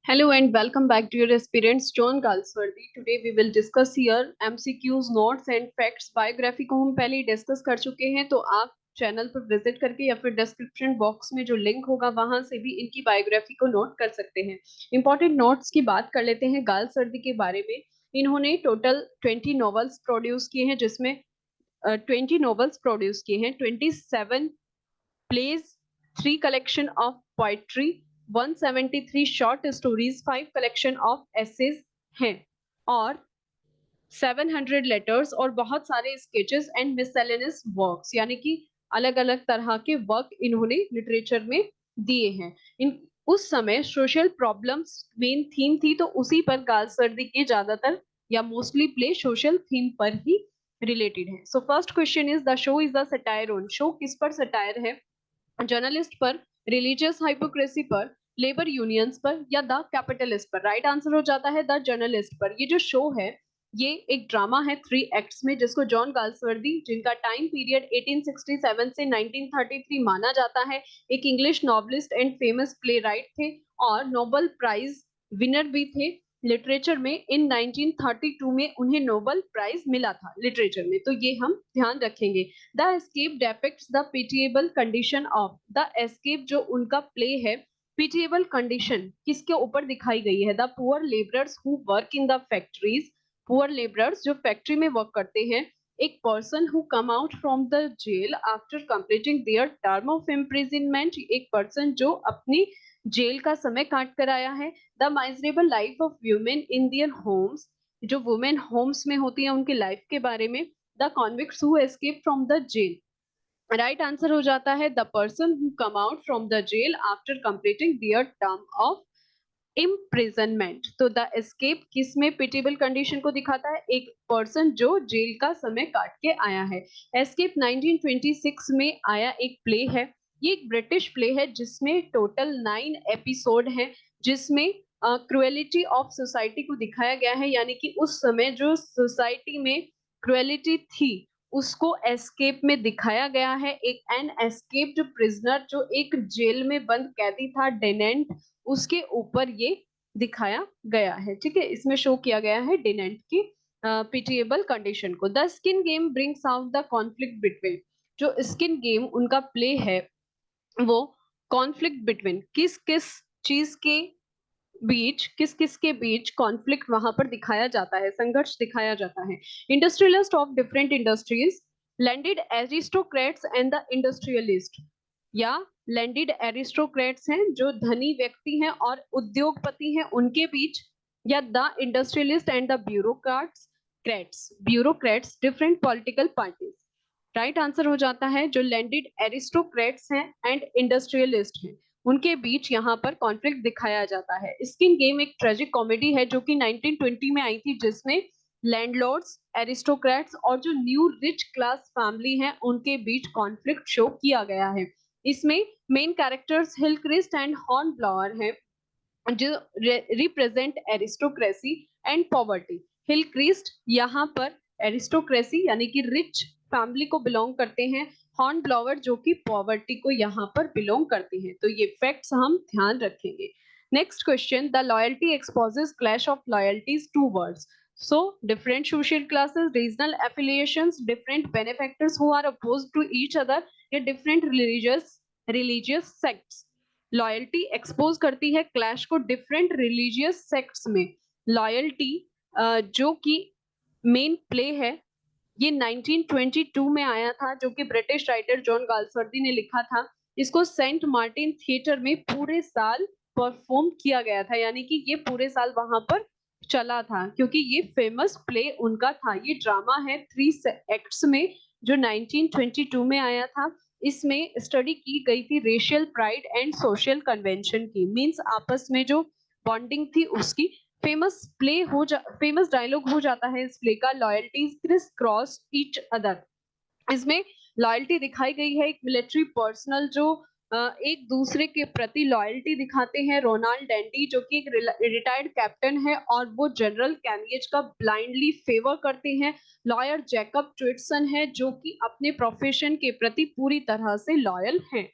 Hello and welcome back to your aspirants John Galsworthy. Today we will discuss here MCQs, notes and facts. Biography को हम पहले ही discuss कर चुके हैं, तो आप चैनल पर विजिट करके या फिर डिस्क्रिप्शन बॉक्स में जो लिंक होगा वहां से भी इनकी बायोग्राफी को नोट कर सकते हैं। इंपॉर्टेंट नोट्स की बात कर लेते हैं गालस्वर्दी के बारे में। इन्होंने टोटल 20 नॉवेल्स प्रोड्यूस किए हैं, जिसमें 20 नॉवेल्स प्रोड्यूस किए हैं, 27 plays, 3 collection of poetry, 173 short stories, 5 collection of essays हैं और 700 लेटर्स और बहुत सारे स्केचेस एंड मिससेलेनियस वर्क्स, यानी कि अलग अलग तरह के वर्क इन्होंने लिटरेचर में दिए हैं। इन उस समय सोशल प्रॉब्लम्स मेन थीम थी, तो उसी पर गालस्वर्दी के ज्यादातर या मोस्टली प्ले सोशल थीम पर ही रिलेटेड है। So first question is the show is the satire on. Show किस पर सटायर है? जर्नलिस्ट पर, रिलीजियस हाइपोक्रेसी पर, लेबर यूनियंस पर या द कैपिटलिस्ट पर? राइट आंसर हो जाता है द जर्नलिस्ट पर। ये जो शो है ये एक ड्रामा है 3 एक्ट्स में, जिसको जॉन गाल्सवर्दी, जिनका टाइम पीरियड 1867 से 1933 माना जाता है, एक English novelist and famous play right थे और नोबेल प्राइज विनर भी थे लिटरेचर में। इन 1932 में उन्हें नोबेल प्राइज मिला था लिटरेचर में, तो ये हम ध्यान रखेंगे। The escape depicts the pitiable condition of. The escape जो उनका प्ले है, पिटिएबल कंडीशन किसके ऊपर दिखाई गई है? The poor labourers who work in the factories. Poor labourers जो फैक्ट्री में वर्क करते हैं। एक person who come out from the jail after completing their term of imprisonment, एक पर्सन जो अपनी जेल का समय काट कर आया है। The miserable life of women in their homes, जो वुमेन होम्स में होती है उनकी लाइफ के बारे में। The convicts who escape from the jail, right answer हो जाता है the person who come out from the jail after completing their term of imprisonment. तो द एस्केप किस में पिटेबल कंडीशन को दिखाता है? एक पर्सन जो जेल का समय काट के आया है। एस्केप 1926 में आया एक प्ले है। ये एक ब्रिटिश प्ले है जिसमें टोटल 9 एपिसोड है, जिसमें क्रुएलिटी ऑफ सोसाइटी को दिखाया गया है, यानी कि उस समय जो सोसाइटी में क्रुएलिटी थी उसको एस्केप में दिखाया गया है। एक एन एस्केप्ड प्रिजनर जो एक जेल में बंद कैदी था, डेनेंट, उसके ऊपर ये दिखाया गया है। ठीक है, इसमें शो किया गया है डेनेंट की पिटिएबल कंडीशन को। The skin game brings out the conflict between. जो स्किन गेम उनका प्ले है वो कॉन्फ्लिक्ट बिटवीन किस किस चीज के बीच, किस किस के बीच कॉन्फ्लिक्ट वहां पर दिखाया जाता है, संघर्ष दिखाया जाता है। Industrialist of different industries, landed aristocrats and the industrialist, या लैंडेड एरिस्टोक्रेट्स हैं जो धनी व्यक्ति हैं और उद्योगपति हैं उनके बीच, या the industrialist and the bureaucrats, bureaucrats different political parties. Right answer हो जाता है जो लैंडेड एरिस्टोक्रेट्स हैं एंड इंडस्ट्रियलिस्ट हैं उनके बीच यहाँ पर कॉन्फ्लिक्ट दिखाया जाता है। स्किन गेम एक ट्रेजिक कॉमेडी है जो कि 1920 में आई थी, जिसमें लैंडलॉर्ड्स, एरिस्टोक्रेट्स और जो न्यू रिच क्लास फैमिली है उनके बीच कॉन्फ्लिक्ट शो किया गया है। इसमें मेन कैरेक्टर्स हिलक्रिस्ट एंड हॉर्नब्लावर हैं जो रिप्रेजेंट एरिस्टोक्रेसी एंड पॉवर्टी। हिलक्रिस्ट यहाँ पर एरिस्टोक्रेसी यानी कि रिच फैमिली को बिलोंग करते हैं, हॉर्नब्लावर जो कि पॉवर्टी को यहाँ पर बिलोंग करते हैं। तो ये फैक्ट्स हम ध्यान रखेंगे। Next question, the loyalty exposes clash of loyalties, two words. So different social classes, regional affiliations, different benefactors who are opposed to each other, या different religious sects। Loyalty expose करती है क्लैश को different religious sects में। Loyalty जो कि main play है, ये 1922 में आया था, जो कि ब्रिटिश राइटर जॉन गाल्सवर्दी ने लिखा था। इसको सेंट मार्टिन थिएटर में पूरे साल परफॉर्म किया गया था, यानी कि ये पूरे साल वहां पर चला था क्योंकि ये फेमस प्ले उनका था। ये ड्रामा है 3 एक्ट्स में जो 1922 में आया था। इसमें स्टडी की गई थी racial pride and social convention की, मींस आपस में जो बॉन्डिंग थी उसकी। फेमस डायलॉग हो जाता है इस प्ले का, loyalties criss cross each other. इसमें लॉयल्टी दिखाई गई है एक मिलिट्री पर्सनल जो एक दूसरे के प्रति लॉयल्टी दिखाते हैं। रोनाल्ड डैंडी जो कि एक रिटायर्ड कैप्टन है और वो जनरल कैनियज का ब्लाइंडली फेवर करते हैं। लॉयर जैकब ट्विटसन है जो कि अपने प्रोफेशन के प्रति पूरी तरह से लॉयल हैं।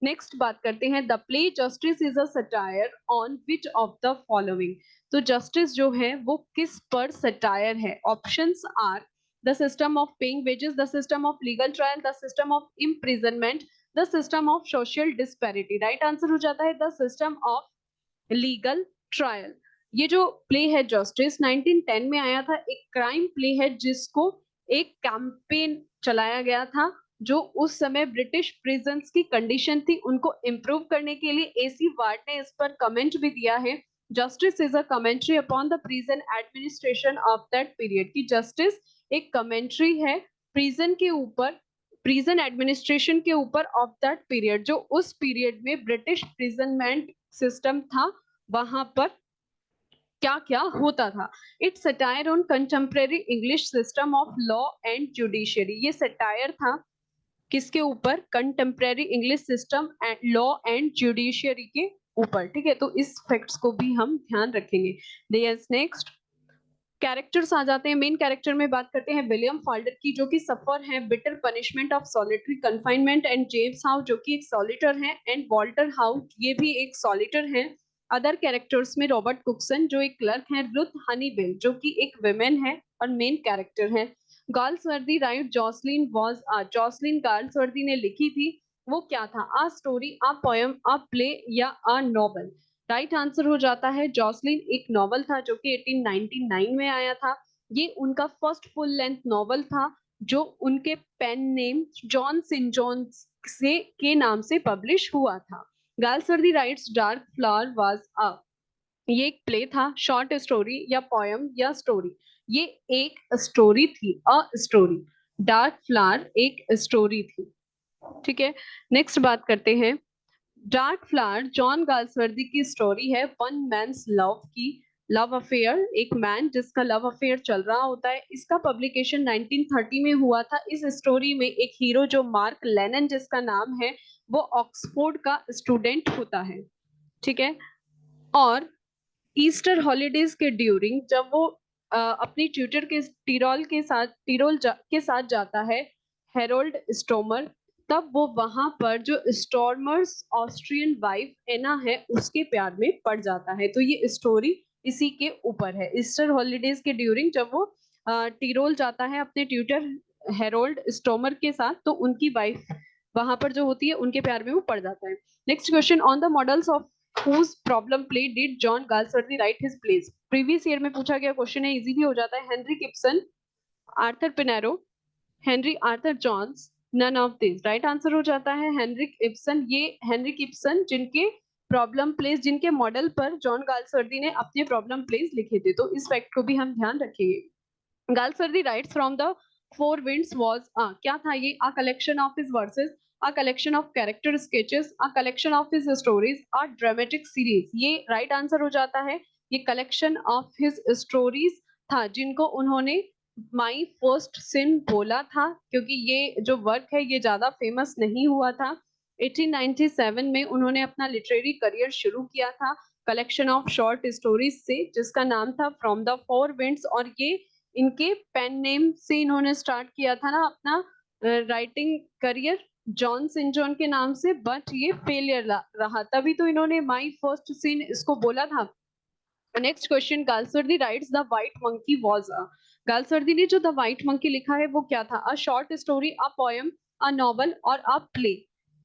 नेक्स्ट बात करते हैं, the play justice is a satire on which of the following. तो जस्टिस जो है वो किस पर सटायर है? Options are the system of paying wages, the system of legal trial, the system of imprisonment, the system of social disparity. Right answer हो जाता है the system of legal trial. ये जो प्ले है जस्टिस 1910 में आया था, एक क्राइम प्ले है जिसको एक कैंपेन चलाया गया था जो उस समय ब्रिटिश प्रिजन्स की कंडीशन थी उनको इम्प्रूव करने के लिए। एसी वार्ड ने इस पर कमेंट भी दिया है, justice is a commentary upon the prison administration of that period. की जस्टिस एक कमेंट्री है प्रिजन के ऊपर, प्रिजन एडमिनिस्ट्रेशन के ऊपर ऑफ दैट पीरियड, जो उस पीरियड में ब्रिटिश प्रिजनमेंट सिस्टम था वहां पर क्या क्या होता था। It satire on contemporary English system of law and judiciary. ये सटायर था किसके ऊपर? Contemporary English system and law and judiciary के ऊपर। ठीक है, तो इस फैक्ट्स को भी हम ध्यान रखेंगे। नेक्स्ट कैरेक्टर्स आ जाते हैं। मेन कैरेक्टर में बात करते हैं विलियम फाल्डर की, जो कि सफर है bitter punishment of solitary confinement, and James how जो कि एक सॉलिटर है, एंड वॉल्टर हाउ ये भी एक सॉलिटर है। अदर कैरेक्टर्स में रॉबर्ट कुक्सन जो एक क्लर्क है, रुथ हनीबेल जो कि एक विमेन है और मेन कैरेक्टर है। Galsworthy right Jocelyn was Jocelyn Galsworthy ने लिखी थी, वो क्या था? A story, a poem, a play या अ नॉवल। राइट आंसर हो जाता है जॉसलिन एक नॉवल था जो कि 1899 में आया था। ये उनका फर्स्ट फुल लेंथ नॉवल था जो उनके पेन नेम जॉन सिन जॉन से के नाम से पब्लिश हुआ था। Galsworthy rights dark flower was a, ये एक प्ले था, शॉर्ट स्टोरी या पोएम या स्टोरी। ये एक स्टोरी थी, अ स्टोरी। डार्क फ्लावर एक स्टोरी थी। ठीक है, नेक्स्ट बात करते हैं। डार्क फ्लावर जॉन गाल्सवर्दी की स्टोरी है वन मैन्स लव की, लव अफेयर, एक मैन जिसका लव अफेयर चल रहा होता है। इसका पब्लिकेशन 1930 में हुआ था। इस स्टोरी में एक हीरो जो मार्क लेनन जिसका नाम है, वो ऑक्सफोर्ड का स्टूडेंट होता है। ठीक है, और ईस्टर हॉलीडेज के ड्यूरिंग जब वो अपनी ट्यूटर के टीरोल के साथ जाता है, हेरोल्ड स्टोमर, तब वो वहां पर जो स्टॉर्मर्स ऑस्ट्रियन वाइफ एना है उसके प्यार में पड़ जाता है। तो ये स्टोरी इसी के ऊपर है। ईस्टर हॉलीडेज के ड्यूरिंग जब वो टीरोल जाता है अपने ट्यूटर हेरोल्ड स्टोमर के साथ, तो उनकी वाइफ वहां पर जो होती है उनके प्यार में वो पड़ जाता है। Next question, on the models of whose problem play did John Galsworthy write his plays? Previous year में पूछा गया क्वेश्चन है, इजी भी हो जाता है। Henry Gibson, Arthur Pinero, Henry Arthur Jones, none of this. Right answer हो जाता है हेनरी गिब्सन। ये हेनरी गिब्सन जिनके प्रॉब्लम प्लेस, जिनके मॉडल पर जॉन गाल्सवर्दी ने अपने प्रॉब्लम प्लेस लिखे थे, तो इस फैक्ट को भी हम ध्यान रखेंगे। Galsworthy rights from the four winds was क्या था ये? A collection of his versus, a collection of character sketches, a collection of his stories, a dramatic series। ये राइट आंसर हो जाता है। ये कलेक्शन ऑफ हिज स्टोरीज था जिनको उन्होंने माई फर्स्ट सिन बोला था, क्योंकि ये जो वर्क है ये ज्यादा फेमस नहीं हुआ था। 1897 में उन्होंने अपना लिटरेरी करियर शुरू किया था कलेक्शन ऑफ शॉर्ट स्टोरीज से जिसका नाम था फ्रॉम द फोर विंड्स, और ये इनके पेन नेम से इन्होंने स्टार्ट किया था ना अपना राइटिंग करियर जॉन सिन जॉन के नाम से, बट ये फेलियर रहा, तभी तो इन्होंने माई फर्स्ट सीन इसको बोला था। Next question, Galsworthy rights the white monkey was a, Galsworthy ने जो द व्हाइट मंकी लिखा है वो क्या था? A short story, a poem, a novel और a play.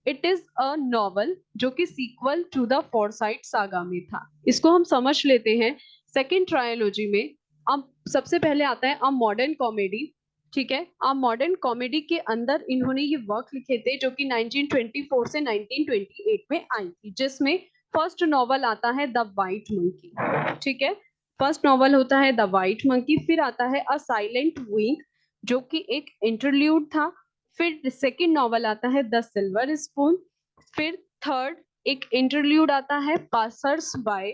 It is a novel जो कि sequel to the Forsyte saga में था। इसको हम समझ लेते हैं। सेकेंड ट्रायोलॉजी में अब सबसे पहले आता है अ मॉडर्न कॉमेडी। ठीक है, अ मॉडर्न कॉमेडी के अंदर इन्होंने ये वर्क लिखे थे जो कि 1924 से 1928 में आई थी, जिसमें फर्स्ट नॉवल आता है द वाइट मंकी। ठीक है, फर्स्ट नॉवल होता है द वाइट मंकी, फिर आता है अ साइलेंट विंग जो कि एक इंटरल्यूड था, फिर सेकंड नॉवल आता है द सिल्वर स्पून, फिर थर्ड एक इंटरल्यूड आता है पासर्स बाय।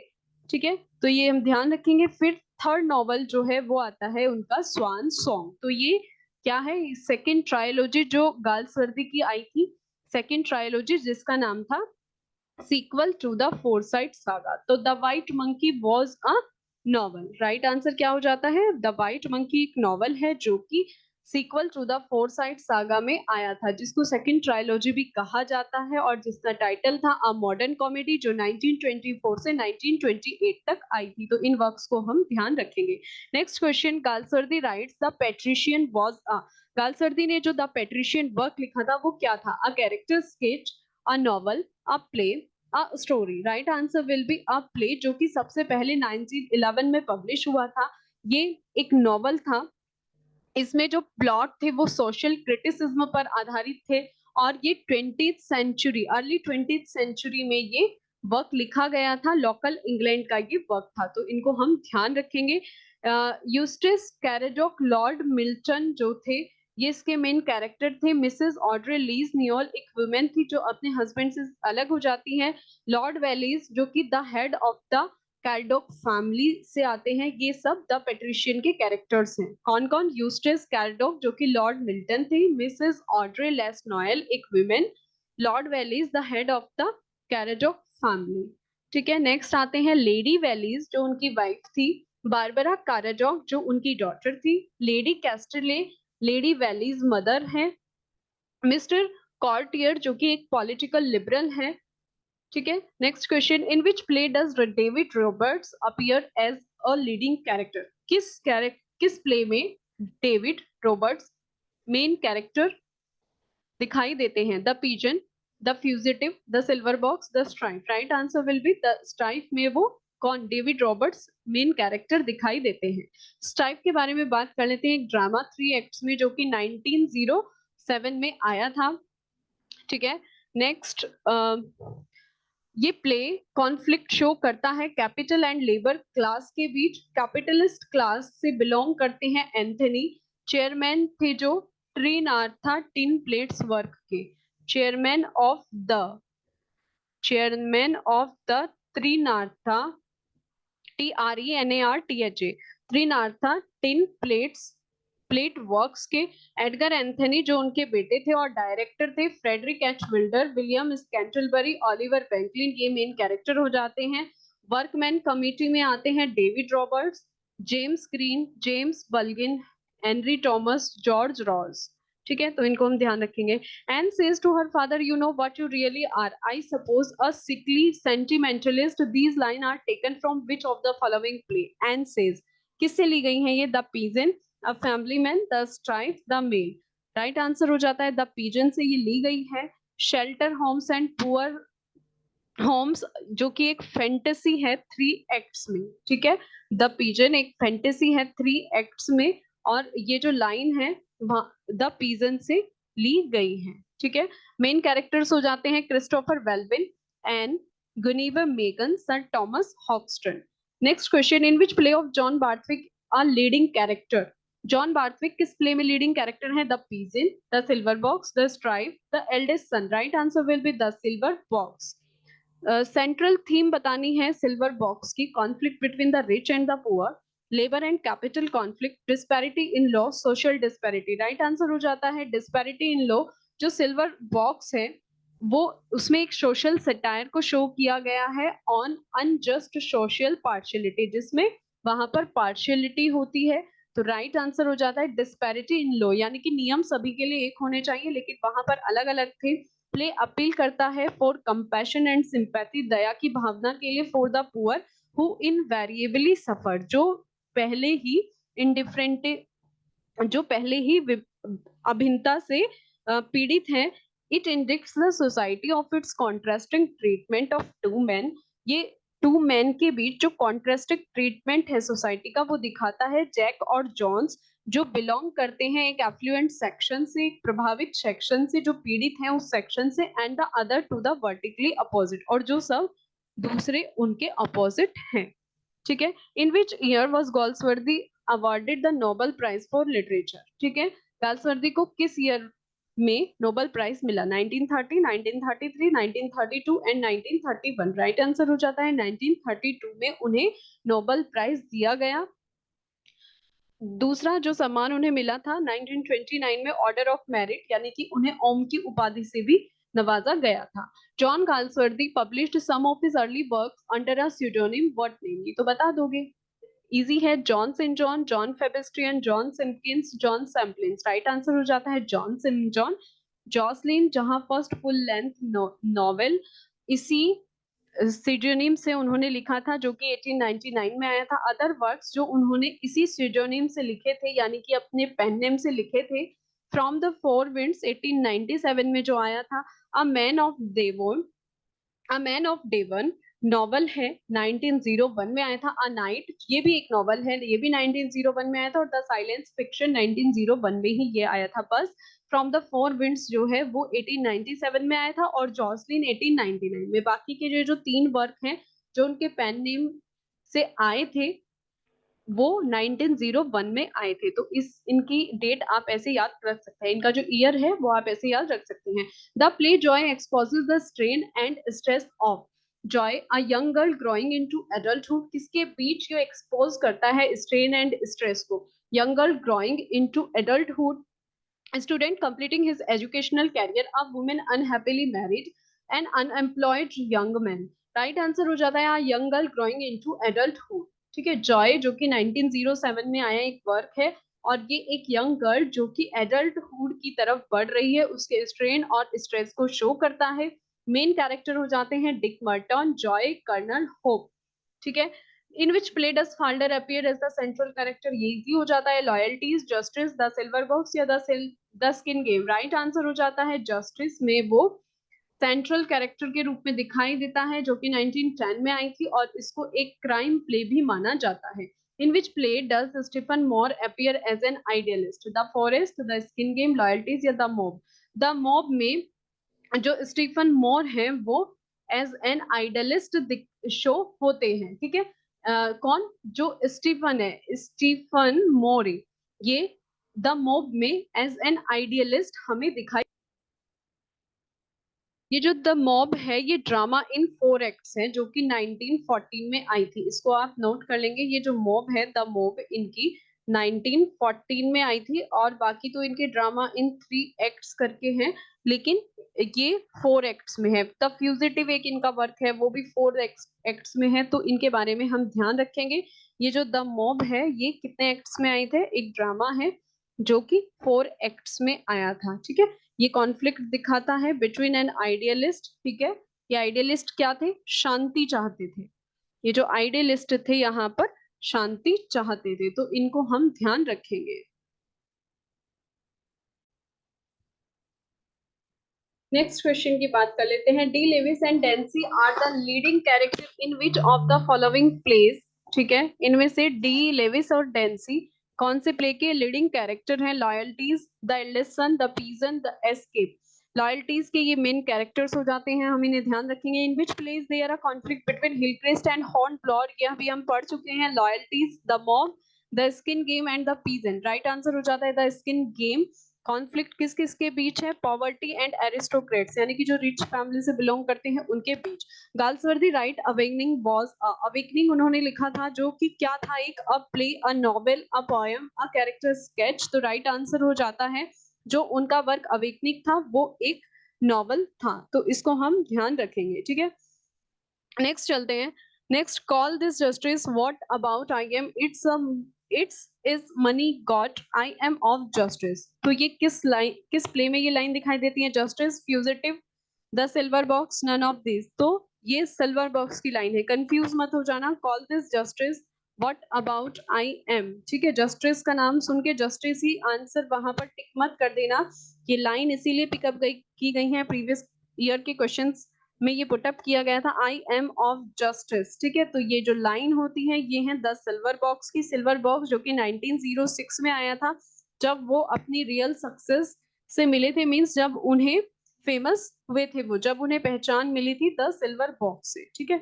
ठीक है, तो ये हम ध्यान रखेंगे। फिर थर्ड नॉवल जो है वो आता है उनका स्वान सॉन्ग। तो ये क्या है? सेकंड ट्रायोलॉजी जो गाल्सवर्दी की आई थी, सेकंड ट्रायोलॉजी जिसका नाम था sequel to the Forsyte saga. तो the white monkey was a novel. Right answer क्या हो जाता है? द व्हाइट मंकी एक नॉवल है जो कि sequel to the Forsyte saga में आया था, जिसको सेकंड ट्रायलॉजी भी कहा जाता है और जिसका टाइटल था अ मॉडर्न कॉमेडी, जो 1924 से 1928 तक आई थी। तो इन वर्क्स को हम ध्यान रखेंगे। Next question, Galsworthy writes the patrician was a, Galsworthy ने जो द पेट्रिशियन वर्क लिखा था वो क्या था? अ character sketch, a novel, a play, a story. Right answer will be a play, जो कि सबसे पहले 1911 में पब्लिश हुआ था। ये एक नॉवल था। इसमें जो प्लॉट थे वो सोशल क्रिटिसिज्म पर आधारित थे और ये 20th century, early 20th century में ये वर्क लिखा गया था। लोकल इंग्लैंड का ये वर्क था, तो इनको हम ध्यान रखेंगे। यूस्टिस कैराडोक लॉर्ड मिल्टन जो थे, ये इसके मेन कैरेक्टर थे। मिसेस ऑड्रे लीज नियोल एक वुमेन थी जो अपने हस्बैंड से अलग हो जाती है। लॉर्ड वेलीज जो कि the head of the Caradoc family से आते हैं। ये सब द पेट्रिशियन के कैरेक्टर्स हैं। कौन कौन? यूस्टिस कैल्डोक जो कि लॉर्ड मिल्टन थे, मिसेस ऑड्रे लेस नॉयल एक women, lord Valleys the head of the Caradoc family. ठीक है, नेक्स्ट आते हैं लेडी वेलीज जो उनकी वाइफ थी, बारबरा काराजॉक जो उनकी डॉटर थी, lady Casterley lady Valleys mother है, मिस्टर कॉर्टियर जो कि एक पॉलिटिकल लिबरल है। ठीक है, next question, in which play does David Roberts appear as a leading character? किस प्ले में डेविड रॉबर्ट्स मेन कैरेक्टर दिखाई देते हैं? The pigeon, the fugitive, the silver box, the strife. Right answer will be the strife में वो कौन David Roberts main character दिखाई देते हैं। स्ट्राइप के बारे में बात कर लेते हैं। एक ड्रामा 3 एक्ट्स में जो कि 1907 में आया था। ठीक है, नेक्स्ट, ये प्ले कॉन्फ्लिक्ट शो करता है कैपिटल एंड लेबर क्लास के बीच। कैपिटलिस्ट क्लास से बिलोंग करते हैं एंथनी, चेयरमैन थे जो ट्रीनार्था टिन प्लेट्स वर्क के, chairman of the chairman of the Trenartha TRENARTHA Trenartha tin plate works के। एडगर एंथनी जो उनके बेटे थे और डायरेक्टर थे, Frederick H Wilder, William Scantlebury, Oliver Wanklin, ये मेन कैरेक्टर हो जाते हैं। वर्कमैन कमिटी में आते हैं David Roberts, James Green, James Bulgin, Henry Thomas, George Rous. ठीक है, तो इनको हम ध्यान रखेंगे। Anne says to her father, you know what you really are. I suppose a sickly sentimentalist. These lines are taken from which of the following play? Anne says. किससे ली गई हैं ये? The pigeon, a family man, the strife, the mail. Right answer हो जाता है the pigeon से ये ली गई है। Shelter homes and poor homes जो कि एक फैंटेसी है 3 एक्ट्स में। ठीक है, द पीजन एक फैंटेसी है 3 एक्ट्स में और ये जो लाइन है द पीजन से ली गई है। ठीक है, मेन कैरेक्टर्स हो जाते हैं Christopher Wellwyn and Guinevere Megan, sir Thomas Hoxton. Next question, in which play of John Barthwick a leading character? John Barthwick किस प्ले में लीडिंग कैरेक्टर है? The pigeon, the silver box, the strife, the eldest son. Right answer will be the silver box. Central theme बतानी है silver box की, conflict between the rich and the poor, labour and capital conflict, disparity in law, social disparity. Right answer हो जाता है disparity in law. जो silver box है वो उसमें एक सोशल सटायर को शो किया गया है ऑन अनजस्ट सोशल पार्शियलिटी, जिसमें वहां पर पार्शियलिटी होती है। तो राइट आंसर हो जाता है डिस्पैरिटी इन लॉ, यानी कि नियम सभी के लिए एक होने चाहिए लेकिन वहां पर अलग अलग थे। प्ले अपील करता है फॉर कंपैशन एंड सिंपैथी, दया की भावना के लिए, for the poor who invariably suffer, जो पहले ही इंडिफरेंट, जो पहले ही अभिन्नता से पीड़ित हैं। It indicts the society of its contrasting treatment of two man, ये टू मैन के बीच जो कॉन्ट्रास्टिंग ट्रीटमेंट है सोसाइटी का वो दिखाता है। जैक और जॉन्स जो बिलोंग करते हैं एक एफ्लुएंट सेक्शन से, एक प्रभावित सेक्शन से, जो पीड़ित हैं उस सेक्शन से, and the other two the vertically opposite, और जो सब दूसरे उनके अपोजिट हैं। ठीक है, in which year was Galsworthy awarded the Nobel prize for literature? ठीक है, गाल्सवर्दी को किस ईयर में नोबेल प्राइज मिला? 1930, 1933, 1932 एंड 1931। राइट आंसर हो जाता है 1932 में उन्हें नोबेल प्राइज दिया गया। दूसरा जो सम्मान उन्हें मिला था 1929 में ऑर्डर ऑफ मेरिट, यानी कि उन्हें ओम की उपाधि से भी नवाजा गया था। John Galsworthy published some of his early works under a pseudonym, what name? ये तो बता दोगे, इजी है, John Sinjohn, John Febestrian, John Simkins, John Samplins. Right answer हो जाता है जॉन सेंट जॉन। जॉसलिन, जहां फर्स्ट फुल लेंथ नॉवेल इसी सिजोनिम से उन्होंने लिखा था, जो कि 1899 में आया था। अदर वर्क्स जो उन्होंने इसी सिजोनिम से लिखे थे, यानी कि अपने पेन नेम से लिखे थे, फ्रॉम द फोर विंड्स 1897 में जो आया था। A man of Devon, a man of Devon novel है, 1901 में आया था। अ नाइट, ये भी एक नॉवल है, ये भी 1901 में आया था। और द साइलेंस फिक्शन 1901 में ही ये आया था। बस फ्रॉम द फोर विंड्स जो है वो 1897 में आया था, और जॉसलिन 1899 में। बाकी के जो तीन वर्क हैं जो उनके पेन नेम से आए थे, वो 1901 में आए थे। तो इस इनकी डेट आप ऐसे याद रख सकते हैं, इनका जो ईयर है वो आप ऐसे याद रख सकते हैं। The play Joy exposes the strain and stress of Joy, a young girl growing into adulthood. किसके बीच जो एक्सपोज करता है स्ट्रेन एंड स्ट्रेस को? Young girl growing into adulthood, student completing his educational career, a woman unhappily married, an unemployed young man। Right answer हो जाता है यहाँ young girl growing into adulthood. ठीक है, जॉय जो कि 1907 में आया एक वर्क है, और ये एक यंग गर्ल जो कि एडल्टहुड की तरफ बढ़ रही है, उसके स्ट्रेन और स्ट्रेस को शो करता है। मेन कैरेक्टर हो जाते हैं Dick Merton, Joy, colonel Hope. ठीक है, in which play does Falder appear as the central character, ये इजी हो जाता है। Loyalties, Justice, the silver box या the skin game. Right answer हो जाता है जस्टिस में वो सेंट्रल कैरेक्टर के रूप में दिखाई देता है, जो कि 1910 में आई थी, और इसको एक क्राइम प्ले भी माना जाता है। In which play does Stephen More appear as an idealist, the forest, the skin game, Loyalties या द मॉब। द मॉब में जो स्टीफन मोर है वो एज एन आइडलिस्ट शो होते हैं। ठीक है, कौन? जो स्टीफन है, स्टीफन मोर, ये द मॉब में एज एन आइडियलिस्ट हमें दिखाई। ये जो द मॉब है ये ड्रामा इन 4 एक्ट्स है, जो कि 1914 में आई थी। इसको आप नोट कर लेंगे। ये जो मॉब है, द मॉब, इनकी 1914 में आई थी, और बाकी तो इनके ड्रामा इन 3 एक्ट्स करके हैं, लेकिन ये 4 एक्ट्स में है। द फ्यूजिटिव एक इनका वर्क है, वो भी 4 एक्ट्स में है, तो इनके बारे में हम ध्यान रखेंगे। ये जो द मॉब है ये कितने एक्ट्स में आए थे? एक ड्रामा है जो कि 4 एक्ट्स में आया था। ठीक है, ये कॉन्फ्लिक्ट दिखाता है बिटवीन एन आइडियलिस्ट। ठीक है, ये आइडियलिस्ट क्या थे? शांति चाहते थे। ये जो आइडियलिस्ट थे यहाँ पर शांति चाहते थे, तो इनको हम ध्यान रखेंगे। नेक्स्ट क्वेश्चन की बात कर लेते हैं। De Levis and Dancy are the leading character in which of the following plays. ठीक है, इनमें से डी लेविस और डेंसी कौन से प्ले के लीडिंग कैरेक्टर हैं? Loyalties, the eldest son, the pigeon, the escape. Loyalties के ये मेन कैरेक्टर्स हो जाते हैं, हम इन्हें ध्यान रखेंगे। In which plays there a conflict between Hillcrest and Hornblower, यह भी हम पढ़ चुके हैं। Loyalties, the mob, the skin game and the pigeon. Right answer हो जाता है द स्किन गेम। कॉन्फ्लिक्ट किस किस के बीच है? पॉवर्टी एंड एरिस्टोक्रेट्स, यानी कि जो रिच फैमिली से बिलोंग करते हैं उनके बीच। Galsworthy write Awakening was, Awakening उन्होंने लिखा था, जो कि क्या था? एक a play, a novel, a poem, a character sketch. तो राइट आंसर हो जाता है जो उनका वर्क अवेकनिंग था वो एक नॉवल था, तो इसको हम ध्यान रखेंगे। ठीक है, नेक्स्ट चलते हैं। Next, call this justice what about I M, it's is money got, I am of justice. तो ये किस प्ले में ये लाइन दिखाई देती है? Justice, fugitive, the silver box, none of this. तो ये सिल्वर बॉक्स की लाइन है, कंफ्यूज मत हो जाना। Call this justice what about I am. ठीक है, जस्टिस का नाम सुन के जस्टिस ही आंसर वहां पर टिक मत कर देना। ये लाइन इसीलिए पिकअप की गई है, प्रीवियस ईयर के क्वेश्चंस में ये पुटअप किया गया था, आई एम ऑफ जस्टिस। ठीक है, तो ये जो लाइन होती है ये है द सिल्वर बॉक्स की। सिल्वर बॉक्स जो कि 1906 में आया था, जब वो अपनी रियल सक्सेस से मिले थे, मींस जब उन्हें फेमस हुए थे, वो जब उन्हें पहचान मिली थी द सिल्वर बॉक्स से। ठीक है,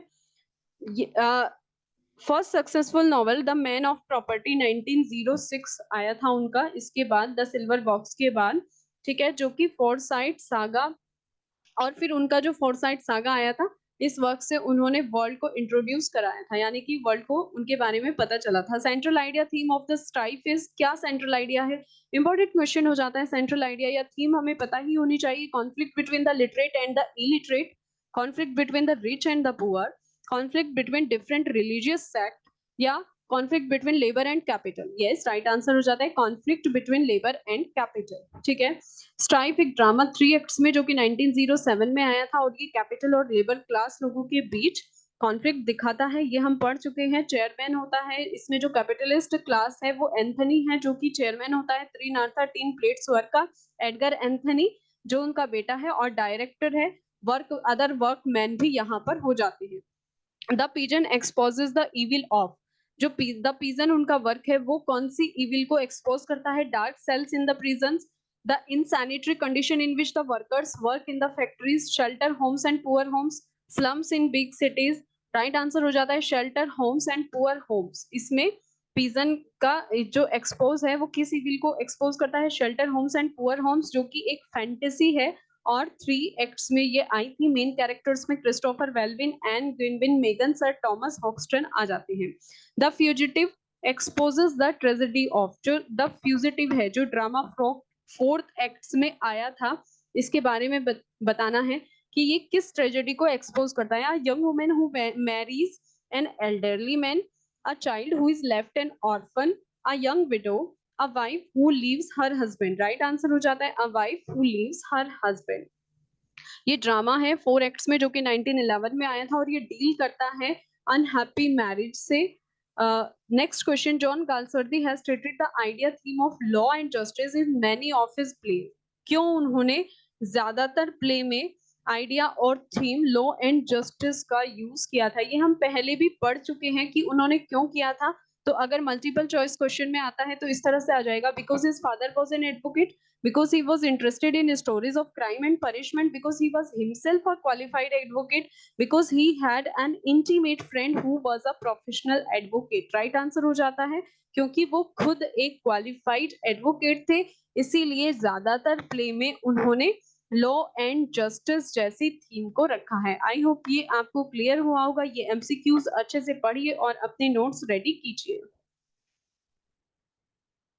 first successful novel the man of property 1906 आया था उनका, इसके बाद द सिल्वर बॉक्स के बाद। ठीक है, जो कि फोरसाइट सागा, और फिर उनका जो फोरसाइट सागा आया था, इस वर्क से उन्होंने वर्ल्ड को इंट्रोड्यूस कराया था, यानी कि वर्ल्ड को उनके बारे में पता चला था। Central idea theme of the strife is, क्या सेंट्रल आइडिया है? इंपॉर्टेंट क्वेश्चन हो जाता है। सेंट्रल आइडिया या थीम हमें पता ही होनी चाहिए। Conflict between the literate and the illiterate, conflict between the rich and the poor, conflict between different religious sect, या conflict between labour and capital, yes right answer हो जाता है conflict between labour and capital, ठीक है। Stripe एक drama 3 acts में जो कि 1907 में आया था और ये कैपिटल और लेबर क्लास लोगों के बीच कॉन्फ्लिक्ट दिखाता है, ये हम पढ़ चुके हैं। चेयरमैन होता है इसमें जो कैपिटलिस्ट क्लास है वो एंथनी है जो कि चेयरमैन होता है। त्रिनार्था टीन प्लेट्स वर्क का एडगर एंथनी जो उनका बेटा है और डायरेक्टर है। वर्क अदर वर्क मैन भी यहाँ पर हो जाते हैं। The pigeon exposes the evil of, जो द पिजन उनका वर्क है वो कौन सी इविल को एक्सपोज करता है? Dark cells in the prisons, the insanitary condition in which the workers work in the factories, shelter homes and poor homes, slums in big cities. Right answer हो जाता है shelter homes and poor homes. इसमें pigeon का जो expose है वो किस evil को एक्सपोज करता है? Shelter homes and poor homes, जो कि एक फैंटेसी है और 3 एक्ट्स में ये आई थी। मेन कैरेक्टर्स में Christopher Wellwyn, Ann Guinevere, Megan sir, Thomas Hoxton आ जाते हैं। The fugitive exposes the tragedy of, जो द फ्यूजिटिव है जो ड्रामा 4th एक्ट्स में आया था, इसके बारे में बताना है कि ये किस ट्रेजेडी को एक्सपोज करता है। Young women who marries an elderly man, a child who is left an orphan, a young widow, a wife who leaves her husband। Right answer हो जाता है a wife who leaves her husband। ये drama है 4 acts में जो कि 1911 में आया था और ये डील करता है अनहैप्पी मैरिज से। Next question, John Galsworthy has stated the idea theme of law and justice in many of his play. क्यों उन्होंने ज्यादातर प्ले में आइडिया और थीम लॉ एंड जस्टिस का यूज किया था? ये हम पहले भी पढ़ चुके हैं कि उन्होंने क्यों किया था। तो अगर मल्टीपल चॉइस क्वेश्चन में आता है तो इस तरह से आ जाएगा, because his father was an advocate, because he was interested in stories of crime and punishment, because he was himself a qualified advocate, because he had an intimate friend who was a professional advocate। Right answer हो जाता है क्योंकि वो खुद एक qualified advocate थे, इसीलिए ज्यादातर प्ले में उन्होंने लॉ एंड जस्टिस जैसी थीम को रखा है। आई होप ये आपको क्लियर हुआ होगा। ये एमसीक्यूज अच्छे से पढ़िए और अपने नोट्स रेडी कीजिए।